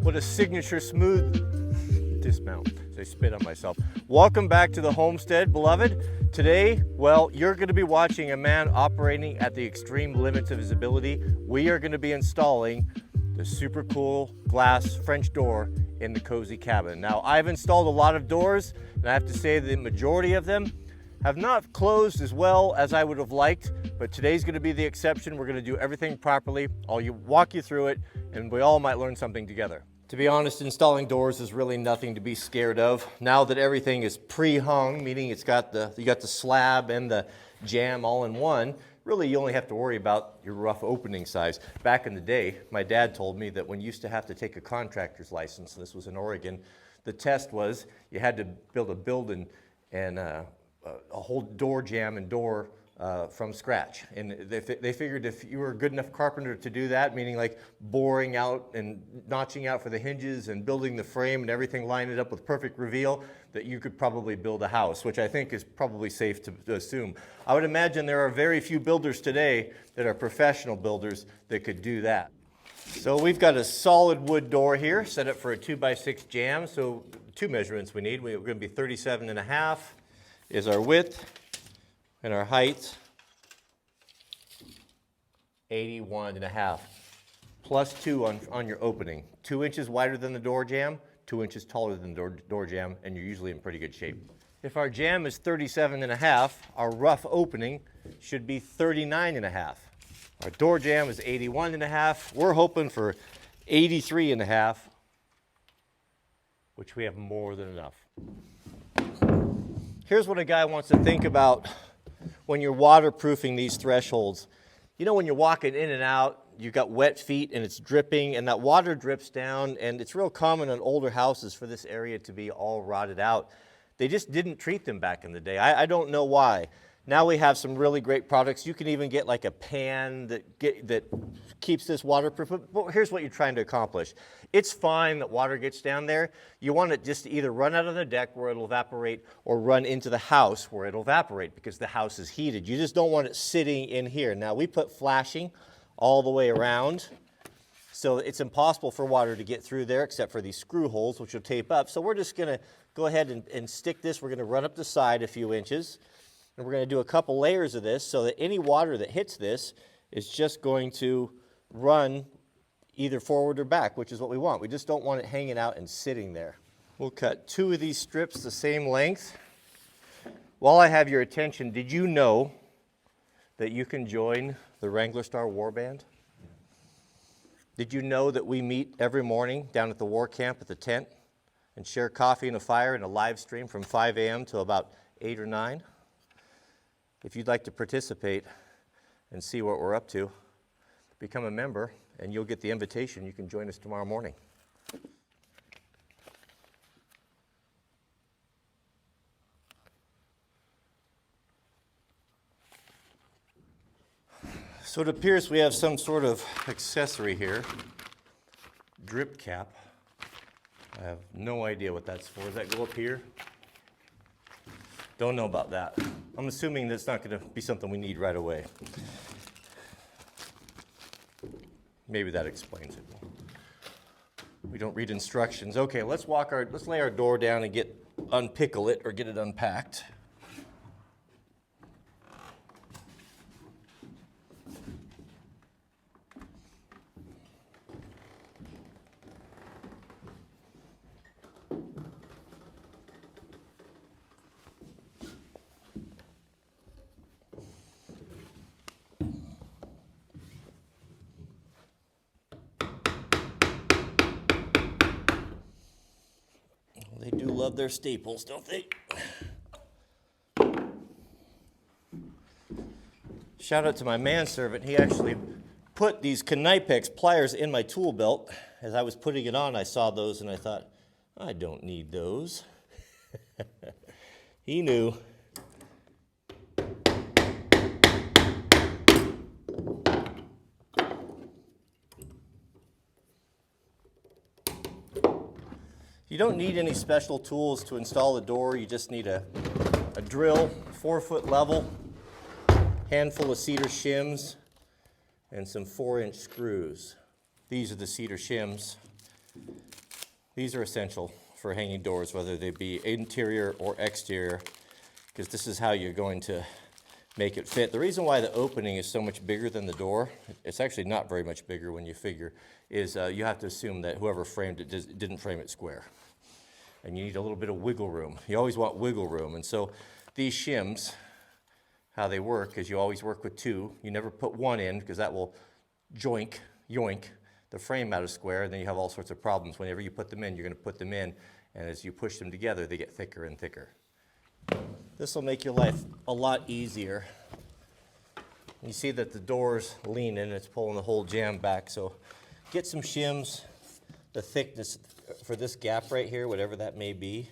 What a signature smooth dismount. I spit on myself. Welcome back to the homestead, beloved. Today, well, you're going to be watching a man operating at the extreme limits of his ability. We are going to be installing the super cool glass French door in the cozy cabin. Now, I've installed a lot of doors, and I have to say the majority of them have not closed as well as I would have liked, but today's going to be the exception. We're going to do everything properly. I'll walk you through it, and we all might learn something together. To be honest, installing doors is really nothing to be scared of. Now that everything is pre-hung, meaning you got the slab and the jamb all in one, really you only have to worry about your rough opening size. Back in the day, my dad told me that when you used to have to take a contractor's license, and this was in Oregon, the test was you had to build a building and a whole door jamb and door from scratch. And they figured if you were a good enough carpenter to do that, meaning like boring out and notching out for the hinges and building the frame and everything, line it up with perfect reveal, that you could probably build a house, which I think is probably safe to assume. I would imagine there are very few builders today that are professional builders that could do that. So we've got a solid wood door here, set up for a 2x6 jamb. So two measurements we need. We're going to be 37.5 is our width. And our height, 81.5, plus 2 on your opening. 2 inches wider than the door jamb, 2 inches taller than the door jamb, and you're usually in pretty good shape. If our jamb is 37.5, our rough opening should be 39.5. Our door jamb is 81.5. We're hoping for 83.5, which we have more than enough. Here's what a guy wants to think about when you're waterproofing these thresholds. You know, when you're walking in and out, you've got wet feet and it's dripping and that water drips down, and it's real common in older houses for this area to be all rotted out. They just didn't treat them back in the day. I don't know why. Now we have some really great products. You can even get like a pan that keeps this waterproof. But here's what you're trying to accomplish. It's fine that water gets down there. You want it just to either run out on the deck where it'll evaporate or run into the house where it'll evaporate because the house is heated. You just don't want it sitting in here. Now we put flashing all the way around, so it's impossible for water to get through there except for these screw holes, which will tape up. So we're just going to go ahead and stick this. We're going to run up the side a few inches. And we're going to do a couple layers of this so that any water that hits this is just going to run either forward or back, which is what we want. We just don't want it hanging out and sitting there. We'll cut 2 of these strips the same length. While I have your attention, did you know that you can join the Wrangler Star War Band? Did you know that we meet every morning down at the war camp at the tent and share coffee and a fire and a live stream from 5 a.m. to about 8 or 9? If you'd like to participate and see what we're up to, become a member and you'll get the invitation. You can join us tomorrow morning. So it appears we have some sort of accessory here, drip cap. I have no idea what that's for. Does that go up here? Don't know about that. I'm assuming that's not going to be something we need right away. Maybe that explains it. We don't read instructions. Okay, let's lay our door down and unpickle it or get it unpacked. They do love their staples, don't they? Shout out to my manservant. He actually put these Knipex pliers in my tool belt. As I was putting it on, I saw those and I thought, I don't need those. He knew. You don't need any special tools to install a door. You just need a drill, 4-foot level, handful of cedar shims, and some 4-inch screws. These are the cedar shims. These are essential for hanging doors, whether they be interior or exterior, because this is how you're going to make it fit. The reason why the opening is so much bigger than the door, it's actually not very much bigger when you figure, is you have to assume that whoever framed it didn't frame it square. And you need a little bit of wiggle room. You always want wiggle room. And so these shims, how they work is you always work with two. You never put one in because that will yoink the frame out of square, and then you have all sorts of problems. Whenever you put them in, you're going to put them in, and as you push them together, they get thicker and thicker. This will make your life a lot easier. You see that the door's leaning, it's pulling the whole jamb back, so get some shims, the thickness for this gap right here, whatever that may be.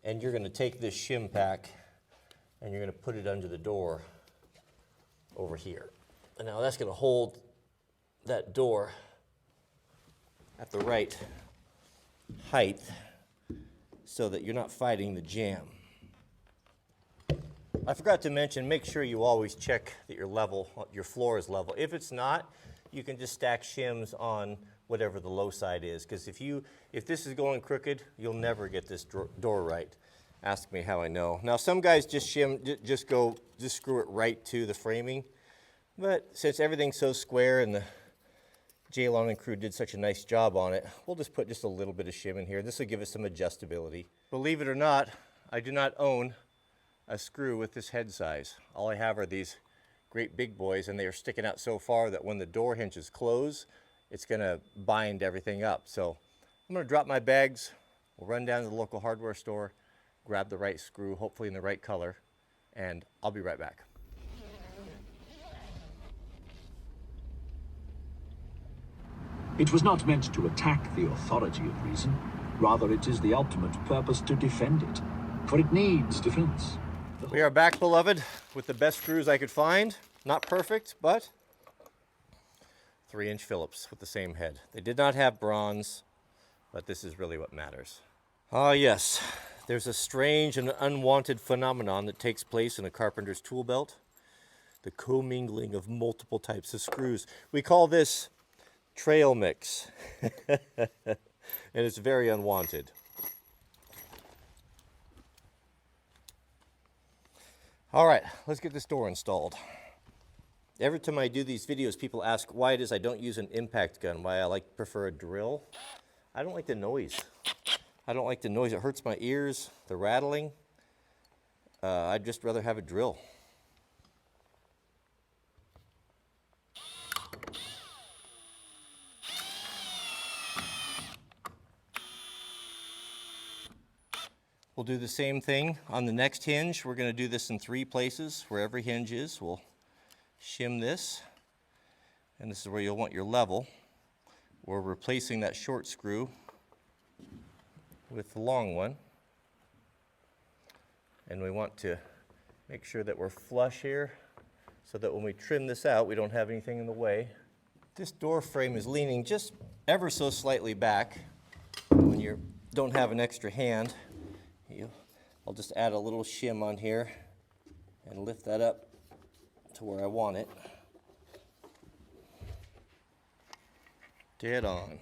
And you're going to take this shim pack and you're going to put it under the door over here. And now that's going to hold that door at the right height so that you're not fighting the jamb. I forgot to mention, make sure you always check that your floor is level. If it's not, you can just stack shims on whatever the low side is, because if this is going crooked, you'll never get this door right. Ask me how I know. Now some guys just screw it right to the framing, but since everything's so square and the Jalon and crew did such a nice job on it, we'll just put just a little bit of shim in here. This will give us some adjustability. Believe it or not, I do not own a screw with this head size. All I have are these great big boys, and they are sticking out so far that when the door hinges close, it's gonna bind everything up. So I'm gonna drop my bags, we'll run down to the local hardware store, grab the right screw, hopefully in the right color, and I'll be right back. It was not meant to attack the authority of reason. Rather, it is the ultimate purpose to defend it, for it needs defense. We are back, beloved, with the best screws I could find. Not perfect, but 3-inch Phillips with the same head. They did not have bronze, but this is really what matters. Ah, yes, there's a strange and unwanted phenomenon that takes place in a carpenter's tool belt. The commingling of multiple types of screws. We call this trail mix, and it's very unwanted. All right, let's get this door installed. Every time I do these videos, people ask why it is I don't use an impact gun, why I prefer a drill. I don't like the noise. I don't like the noise. It hurts my ears, the rattling. I'd just rather have a drill. We'll do the same thing on the next hinge. We're going to do this in 3 places where every hinge is. We'll shim this, and this is where you'll want your level. We're replacing that short screw with the long one, and we want to make sure that we're flush here so that when we trim this out, we don't have anything in the way. This door frame is leaning just ever so slightly back. When you don't have an extra hand, I'll just add a little shim on here and lift that up to where I want it. Dead on.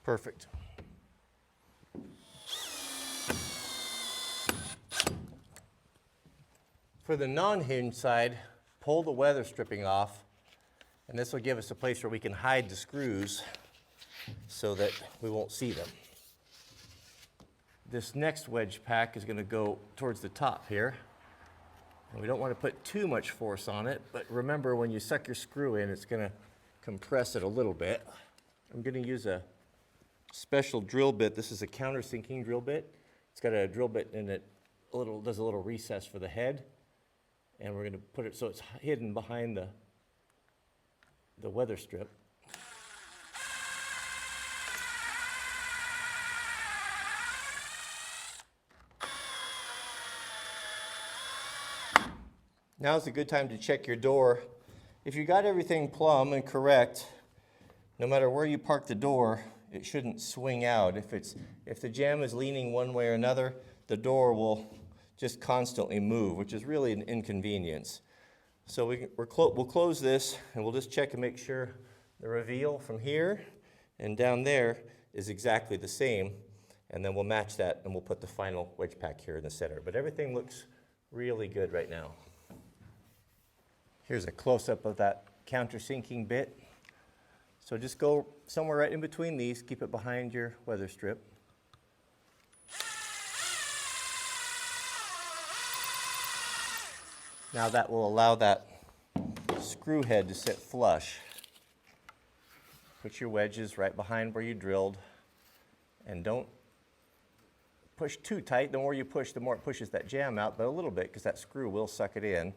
Perfect. For the non-hinge side, pull the weather stripping off, and this will give us a place where we can hide the screws so that we won't see them. This next wedge pack is going to go towards the top here, and we don't want to put too much force on it, but remember when you suck your screw in, it's going to compress it a little bit. I'm going to use a special drill bit. This is a countersinking drill bit. It's got a drill bit in it, does a little recess for the head. And we're going to put it so it's hidden behind the weather strip. Now's a good time to check your door. If you got everything plumb and correct, no matter where you park the door, it shouldn't swing out. If the jamb is leaning one way or another, the door will just constantly move, which is really an inconvenience. So we'll close this, and we'll just check and make sure the reveal from here and down there is exactly the same, and then we'll match that, and we'll put the final wedge pack here in the center. But everything looks really good right now. Here's a close-up of that countersinking bit. So just go somewhere right in between these, keep it behind your weather strip. Now that will allow that screw head to sit flush. Put your wedges right behind where you drilled, and don't push too tight. The more you push, the more it pushes that jamb out, but a little bit, because that screw will suck it in.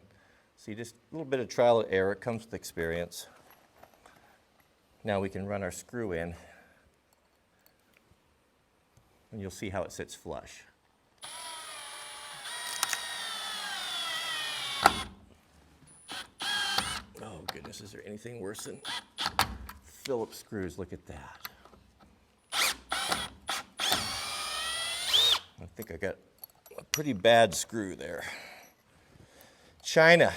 So you just a little bit of trial and error, comes with experience. Now we can run our screw in, and you'll see how it sits flush. Oh goodness, is there anything worse than Phillips screws? Look at that. I think I got a pretty bad screw there. China.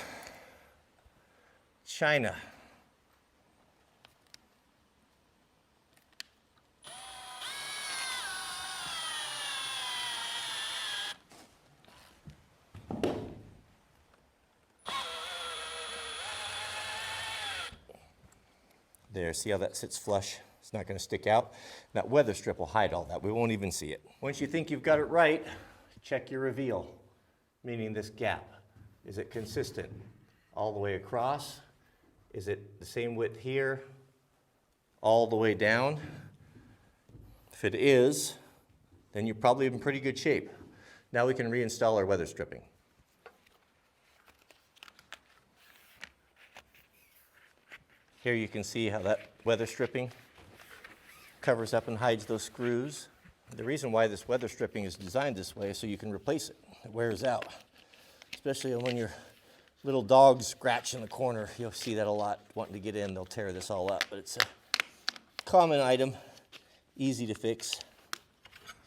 There, see how that sits flush? It's not going to stick out. That weather strip will hide all that. We won't even see it. Once you think you've got it right, check your reveal, meaning this gap. Is it consistent all the way across? Is it the same width here, all the way down? If it is, then you're probably in pretty good shape. Now we can reinstall our weather stripping. Here you can see how that weather stripping covers up and hides those screws. The reason why this weather stripping is designed this way is so you can replace it. It wears out, especially when your little dogs scratch in the corner. You'll see that a lot. Wanting to get in, they'll tear this all up, but it's a common item, easy to fix.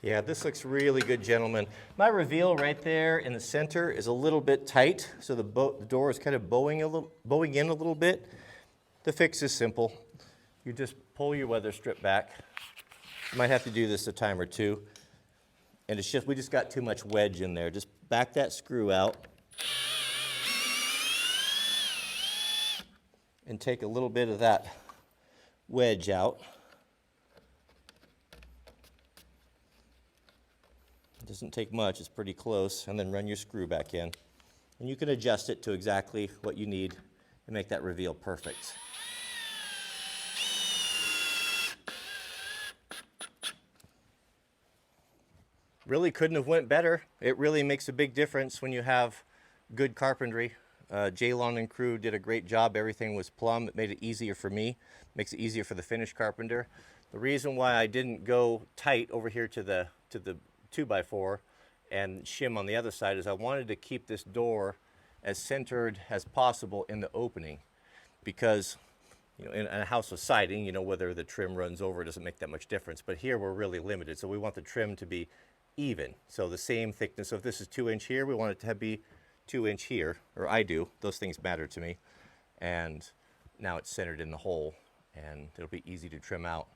Yeah, this looks really good, gentlemen. My reveal right there in the center is a little bit tight, so the door is kind of bowing in a little bit. The fix is simple. You just pull your weather strip back. You might have to do this a time or two. And it's just, we just got too much wedge in there. Just back that screw out. And take a little bit of that wedge out. It doesn't take much, it's pretty close. And then run your screw back in. And you can adjust it to exactly what you need and make that reveal perfect. Really couldn't have went better. It really makes a big difference when you have good carpentry. Jalon and crew did a great job. Everything was plumb. It made it easier for me. Makes it easier for the finished carpenter. The reason why I didn't go tight over here to the 2x4 and shim on the other side is I wanted to keep this door as centered as possible in the opening, because in a house with siding, whether the trim runs over doesn't make that much difference, but here we're really limited, so we want the trim to be even, so the same thickness. So if this is 2-inch here, we want it to be 2-inch here, or I do. Those things matter to me. And now it's centered in the hole, and it'll be easy to trim out.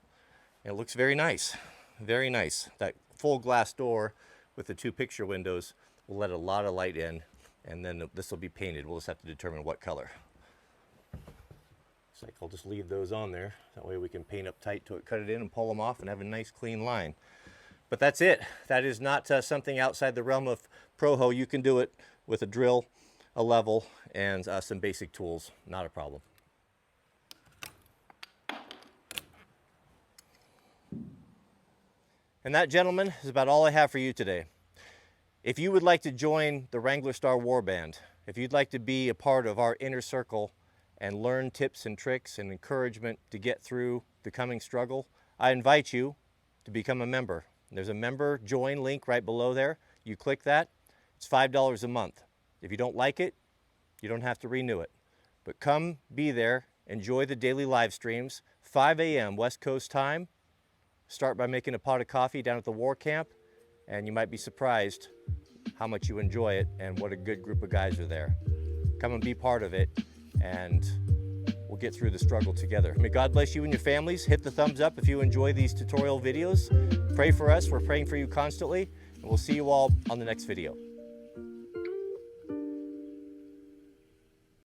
And it looks very nice, very nice. That full glass door with the 2 picture windows will let a lot of light in, and then this will be painted. We'll just have to determine what color. It's like I'll just leave those on there. That way we can paint up tight to it, cut it in and pull them off and have a nice clean line. But that's it. That is not something outside the realm of Proho. You can do it with a drill, a level, and some basic tools. Not a problem. And that, gentlemen, is about all I have for you today. If you would like to join the Wrangler Star Warband, if you'd like to be a part of our inner circle and learn tips and tricks and encouragement to get through the coming struggle, I invite you to become a member. There's a member join link right below there. You click that. It's $5 a month. If you don't like it, you don't have to renew it. But come be there, enjoy the daily live streams, 5 a.m. West Coast time, Start by making a pot of coffee down at the war camp, and you might be surprised how much you enjoy it and what a good group of guys are there. Come and be part of it, and we'll get through the struggle together. May God bless you and your families. Hit the thumbs up if you enjoy these tutorial videos. Pray for us. We're praying for you constantly, and we'll see you all on the next video.